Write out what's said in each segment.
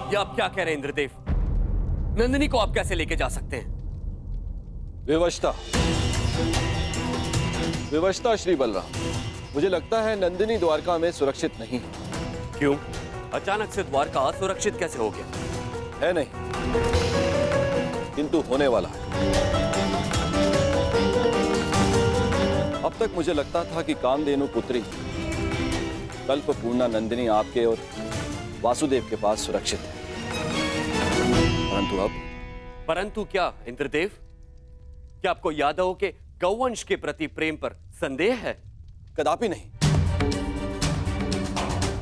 ये आप क्या कह रहे हैं इंद्रदेव? नंदिनी को आप कैसे लेके जा सकते हैं? विवशता, विवशता श्री बलराम। मुझे लगता है नंदिनी द्वारका में सुरक्षित नहीं है। क्यों? अचानक से द्वारका असुरक्षित कैसे हो गया? है नहीं, किंतु होने वाला है। अब तक मुझे लगता था कि कामधेनु पुत्री कल्पपूर्णा नंदिनी आपके और वासुदेव के पास सुरक्षित है, परंतु अब। परंतु क्या इंद्रदेव? क्या आपको यादवों के गौवंश के प्रति प्रेम पर संदेह है? कदापि नहीं,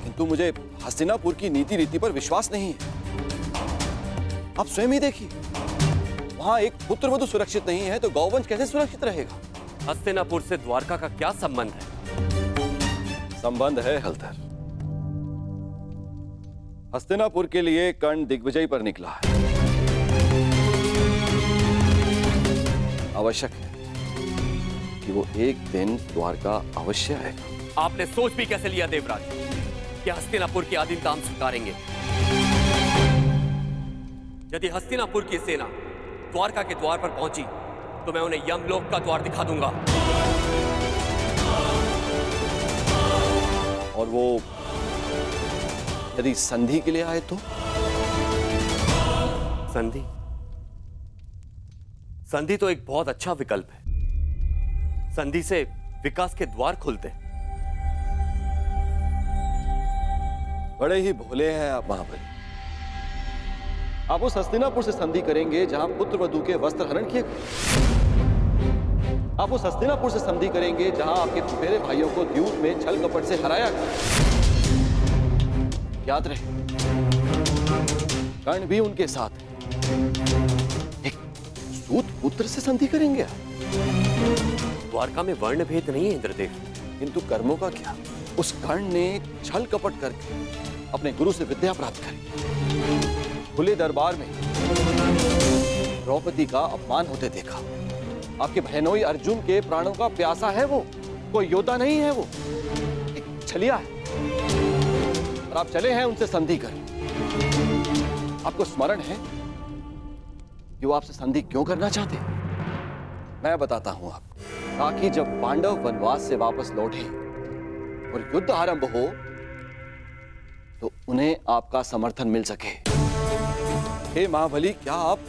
किंतु मुझे हस्तिनापुर की नीति रीति पर विश्वास नहीं है। आप स्वयं ही देखिए, वहां एक पुत्रवधू सुरक्षित नहीं है तो गौवंश कैसे सुरक्षित रहेगा? हस्तिनापुर से द्वारका का क्या संबंध है? संबंध है हलधर। हस्तिनापुर के लिए कर्ण दिग्विजय पर निकला है। आवश्यक है कि वो एक दिन द्वारका अवश्य आएगा। आपने सोच भी कैसे लिया देवराज कि हस्तिनापुर की अधीनता हम स्वीकारेंगे? यदि हस्तिनापुर की सेना द्वारका के द्वार पर पहुंची तो मैं उन्हें यमलोक का द्वार दिखा दूंगा। और वो यदि संधि के लिए आए तो? संधि? संधि तो एक बहुत अच्छा विकल्प है। संधि से विकास के द्वार खुलते हैं। बड़े ही भोले हैं आप महाबली। आप उस हस्तिनापुर से संधि करेंगे जहां पुत्र वधू के वस्त्र हरण किए गए। आप उस हस्तिनापुर से संधि करेंगे जहां आपके फुफेरे भाइयों को द्यूत में छल कपट से हराया गया। याद रहे, कर्ण भी उनके साथ है। एक सूत पुत्र से संधि करेंगे आप? द्वारका में वर्ण भेद नहीं है इंद्रदेव। किंतु कर्मों का क्या? उस कर्ण ने छल कपट करके अपने गुरु से विद्या प्राप्त करी। खुले दरबार में द्रौपदी का अपमान होते देखा। आपके बहनोई अर्जुन के प्राणों का प्यासा है वो, कोई योद्धा नहीं है वो, एक छलिया है। और आप चले हैं उनसे संधि कर। आपको स्मरण है कि वो आपसे संधि क्यों करना चाहते? मैं बताता हूं आपको, ताकि जब पांडव वनवास से वापस लौटे और युद्ध आरंभ हो तो उन्हें आपका समर्थन मिल सके। हे महाबली, क्या आप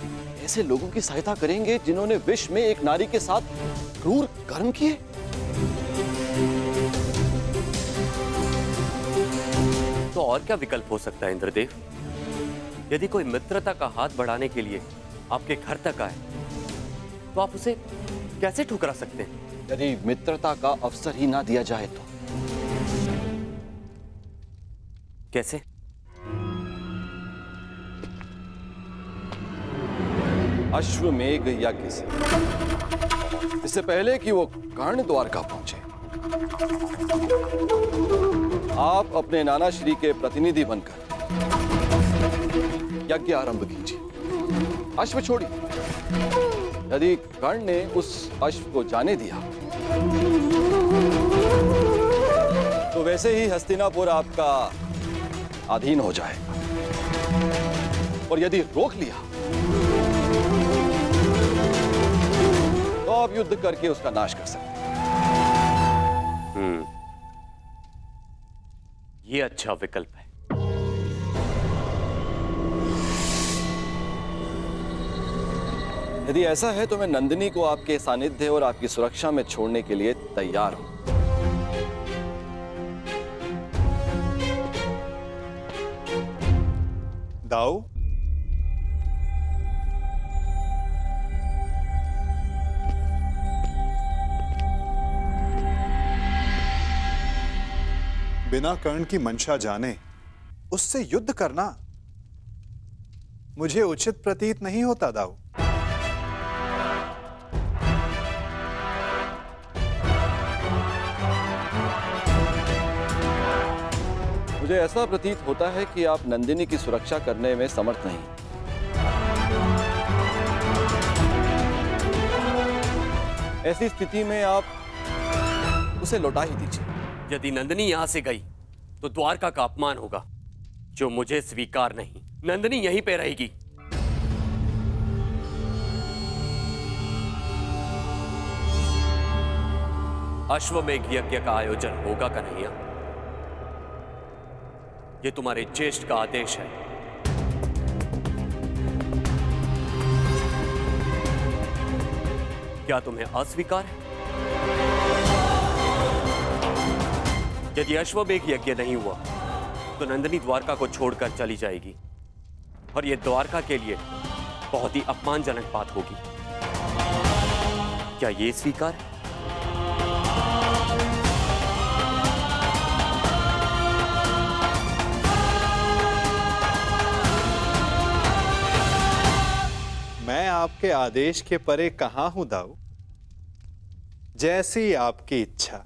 ऐसे लोगों की सहायता करेंगे जिन्होंने विश्व में एक नारी के साथ क्रूर कर्म किए? तो और क्या विकल्प हो सकता है इंद्रदेव? यदि कोई मित्रता का हाथ बढ़ाने के लिए आपके घर तक आए तो आप उसे कैसे ठुकरा सकते हैं? यदि मित्रता का अवसर ही ना दिया जाए तो? कैसे? अश्वमेघ यज्ञ से, इससे पहले कि वो कर्ण द्वारका पहुंचे, आप अपने नाना श्री के प्रतिनिधि बनकर यज्ञ आरंभ कीजिए। अश्व छोड़िए। यदि कर्ण ने उस अश्व को जाने दिया तो वैसे ही हस्तिनापुर आपका अधीन हो जाएगा, और यदि रोक लिया तो आप युद्ध करके उसका नाश कर सकते हैं। ये अच्छा विकल्प है। यदि ऐसा है तो मैं नंदिनी को आपके सानिध्य और आपकी सुरक्षा में छोड़ने के लिए तैयार हूं। दाऊ, बिना कर्ण की मंशा जाने उससे युद्ध करना मुझे उचित प्रतीत नहीं होता दाऊ। मुझे ऐसा प्रतीत होता है कि आप नंदिनी की सुरक्षा करने में समर्थ नहीं। ऐसी स्थिति में आप उसे लौटा ही दीजिए। यदि नंदिनी यहां से गई तो द्वारका का अपमान होगा, जो मुझे स्वीकार नहीं। नंदिनी यहीं पे रहेगी। अश्वमेघ यज्ञ का आयोजन होगा कन्हैया। ये तुम्हारे ज्येष्ठ का आदेश है। क्या तुम्हें अस्वीकार है? यदि अश्वमेघ यज्ञ नहीं हुआ तो नंदिनी द्वारका को छोड़कर चली जाएगी और यह द्वारका के लिए बहुत ही अपमानजनक बात होगी। क्या यह स्वीकार है? मैं आपके आदेश के परे कहां हूं दाऊ। जैसी आपकी इच्छा।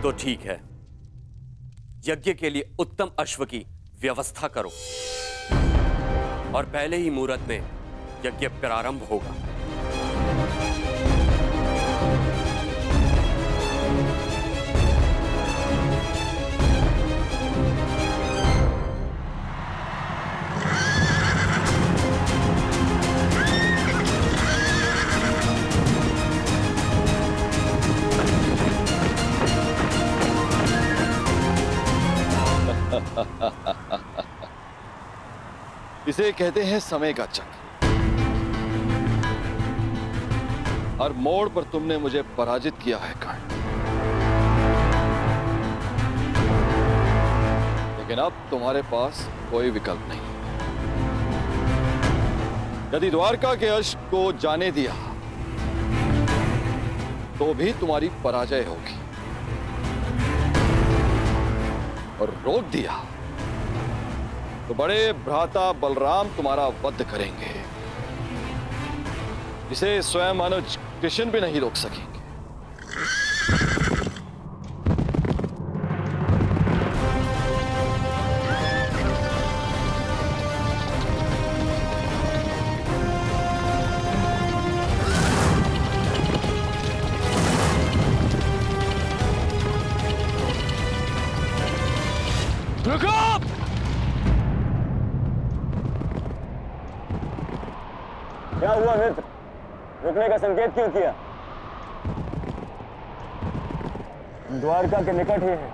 तो ठीक है, यज्ञ के लिए उत्तम अश्व की व्यवस्था करो और पहले ही मुहूर्त में यज्ञ प्रारंभ होगा। इसे कहते हैं समय का चक्र। हर मोड़ पर तुमने मुझे पराजित किया है कर्ण, लेकिन अब तुम्हारे पास कोई विकल्प नहीं। यदि द्वारका के अश्व को जाने दिया तो भी तुम्हारी पराजय होगी, और रोक दिया तो बड़े भ्राता बलराम तुम्हारा वध करेंगे, इसे स्वयं अनुज कृष्ण भी नहीं रोक सकेंगे। रुको! क्या हुआ मित्र? रुकने का संकेत क्यों किया? द्वारका के निकट ही है।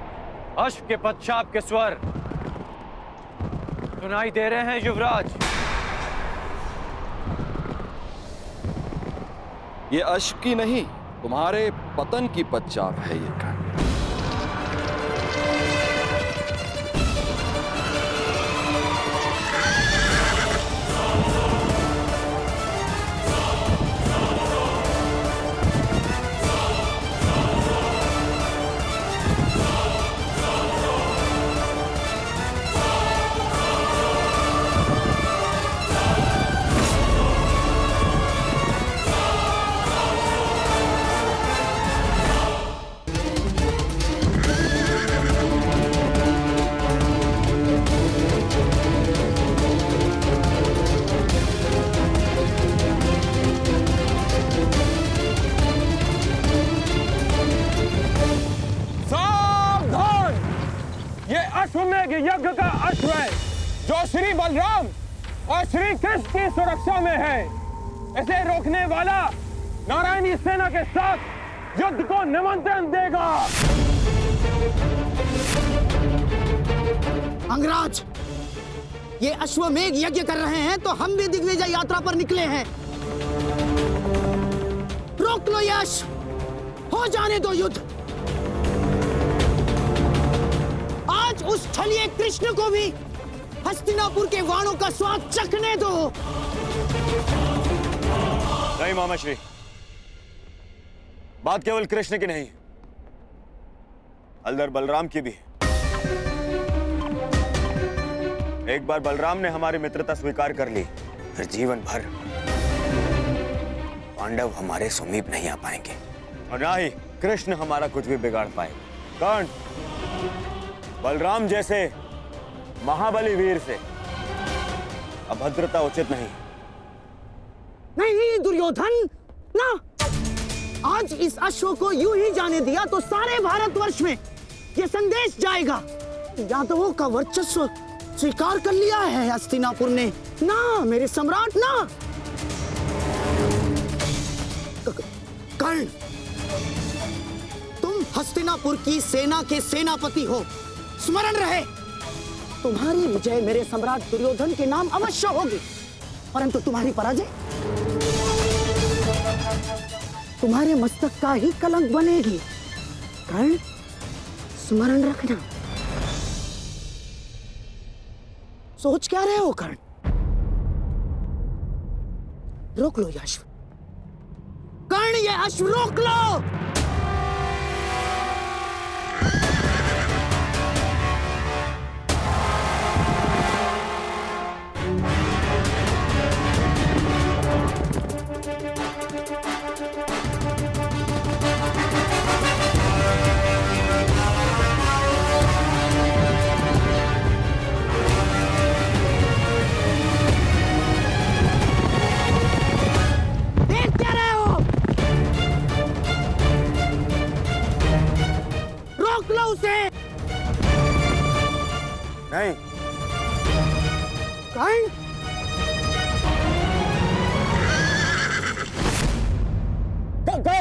अश्व के पश्चात के स्वर सुनाई दे रहे हैं युवराज। ये अश्व की नहीं, तुम्हारे पतन की पश्चात है ये कर्ण। अश्वमेघ यज्ञ का अश्व है जो श्री बलराम और श्री कृष्ण की सुरक्षा में है। इसे रोकने वाला नारायणी सेना के साथ युद्ध को निमंत्रण देगा। अंगराज, ये अश्वमेघ यज्ञ कर रहे हैं तो हम भी दिग्विजय यात्रा पर निकले हैं। रोक लो ये अश्व, हो जाने दो युद्ध। आज उस छलिए कृष्ण को भी हस्तिनापुर के वाणों का स्वाद चखने दो। नहीं मामाश्री, बात केवल कृष्ण की नहीं, अलदर बलराम की भी। एक बार बलराम ने हमारी मित्रता स्वीकार कर ली, फिर जीवन भर पांडव हमारे समीप नहीं आ पाएंगे और ना ही कृष्ण हमारा कुछ भी बिगाड़ पाए। कर्ण, बलराम जैसे महाबली वीर से अभद्रता उचित नहीं। नहीं दुर्योधन, ना, आज इस अश्व को यूं ही जाने दिया तो सारे भारतवर्ष में ये संदेश जाएगा, यादवों का वर्चस्व स्वीकार कर लिया है हस्तिनापुर ने। ना मेरे सम्राट ना। कर्ण, तुम हस्तिनापुर की सेना के सेनापति हो, स्मरण रहे। तुम्हारी विजय मेरे सम्राट दुर्योधन के नाम अवश्य होगी, परंतु तुम्हारी पराजय तुम्हारे मस्तक का ही कलंक बनेगी। कर्ण, स्मरण रखना। सोच क्या रहे हो कर्ण? रोक लो ये अश्व। कर्ण, ये अश्व रोक लो। नहीं। कर्ण, go!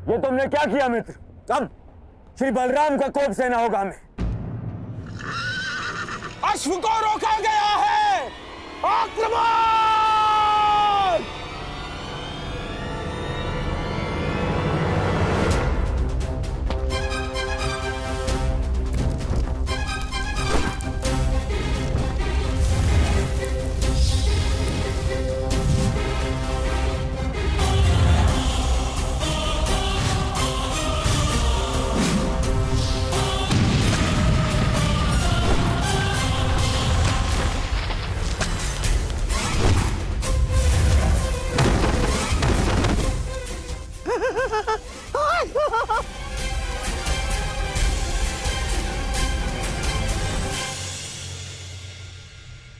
ये तुमने क्या किया मित्र? अब श्री बलराम का कोप सेना होगा हमें। अश्व को रोका गया है। आक्रमण!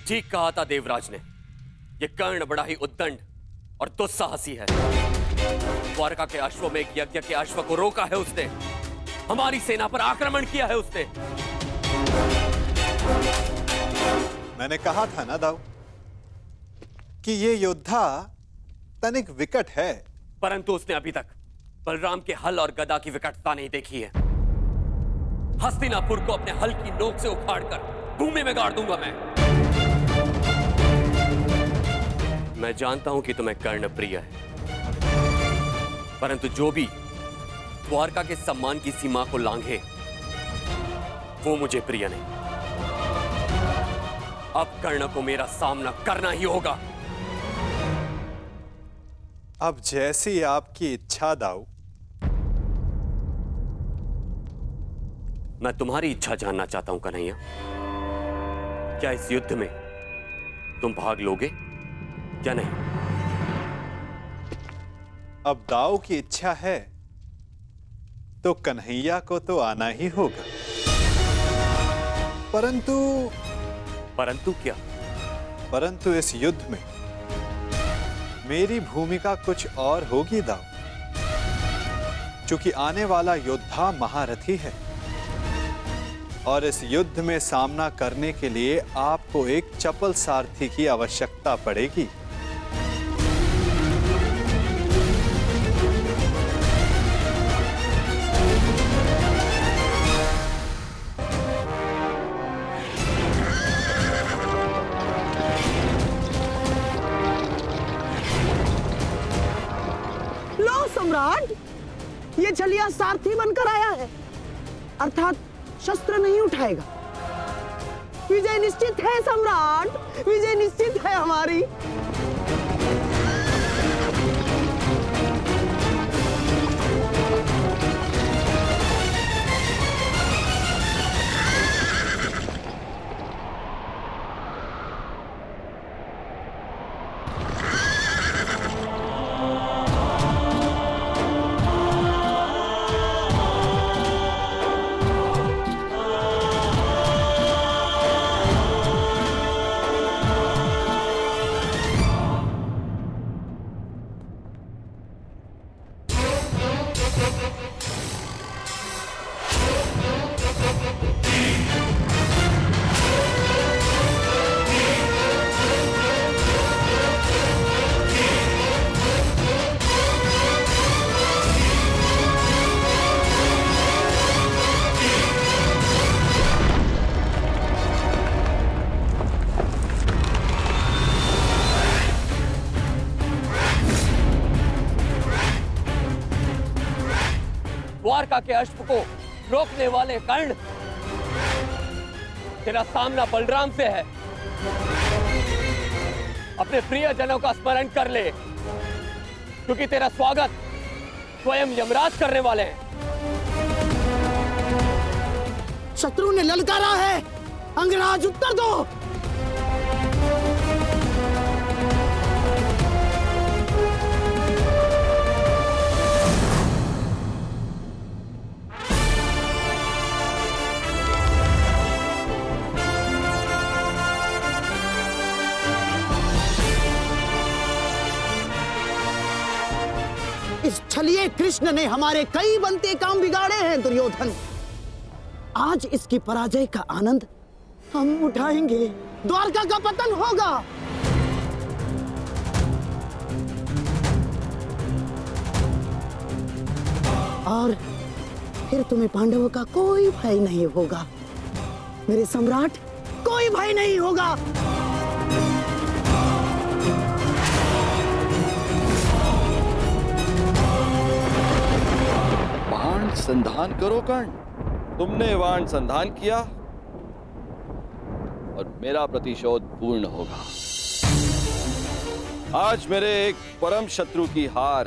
ठीक कहा था देवराज ने, यह कर्ण बड़ा ही उद्दंड और दुस्साहसी है। द्वारका के अश्व में एक यज्ञ के अश्व को रोका है उसने, हमारी सेना पर आक्रमण किया है उसने। मैंने कहा था ना दाऊ कि ये योद्धा तनिक विकट है, परंतु उसने अभी तक बलराम के हल और गदा की विकटता नहीं देखी है। हस्तिनापुर को अपने हल की नोक से उखाड़कर भूमि में गाड़ दूंगा मैं जानता हूं कि तुम्हें कर्ण प्रिय है, परंतु जो भी द्वारका के सम्मान की सीमा को लांघे वो मुझे प्रिय नहीं। अब कर्ण को मेरा सामना करना ही होगा। अब जैसी आपकी इच्छा दाऊ। मैं तुम्हारी इच्छा जानना चाहता हूं कन्हैया, क्या इस युद्ध में तुम भाग लोगे या नहीं? अब दाऊ की इच्छा है तो कन्हैया को तो आना ही होगा, परंतु क्या? परंतु इस युद्ध में मेरी भूमिका कुछ और होगी दाऊ, क्योंकि आने वाला योद्धा महारथी है और इस युद्ध में सामना करने के लिए आपको एक चपल सारथी की आवश्यकता पड़ेगी। लो सम्राट, ये छलिया सारथी बनकर आया है, अर्थात शस्त्र नहीं उठाएगा। विजय निश्चित है सम्राट, विजय निश्चित है हमारी। द्वारका के अश्व को रोकने वाले कर्ण, तेरा सामना बलराम से है। अपने प्रियजनों का स्मरण कर ले, क्योंकि तेरा स्वागत स्वयं यमराज करने वाले हैं। शत्रु ने ललकारा है, अंगराज उत्तर दो। इस छलिए कृष्ण ने हमारे कई बनते काम बिगाड़े हैं दुर्योधन। आज इसकी पराजय का आनंद हम उठाएंगे। द्वारका का पतन होगा। और फिर तुम्हें पांडवों का कोई भय नहीं होगा। मेरे सम्राट, कोई भय नहीं होगा। बाण संधान करो कर्ण। तुमने बाण संधान किया और मेरा प्रतिशोध पूर्ण होगा। आज मेरे एक परम शत्रु की हार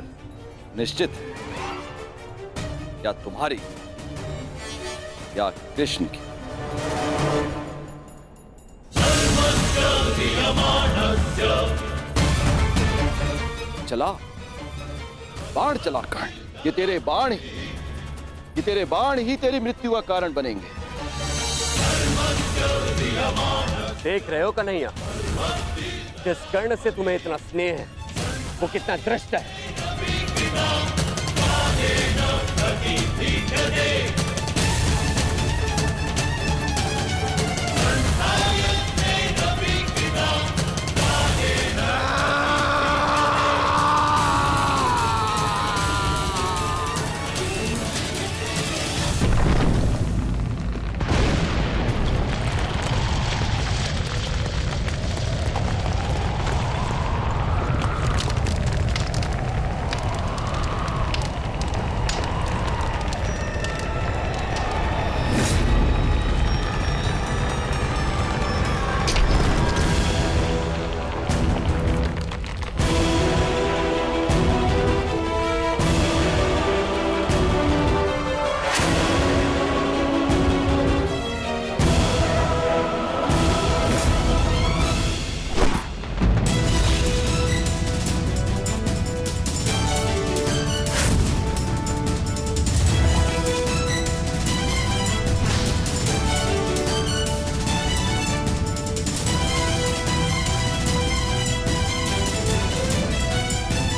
निश्चित है, या तुम्हारी या कृष्ण की। चला बाण चला कर्ण। ये तेरे बाण ही तेरी मृत्यु का कारण बनेंगे। देख रहे हो कन्हैया, जिस कर्ण से तुम्हें इतना स्नेह है वो कितना दृष्ट है।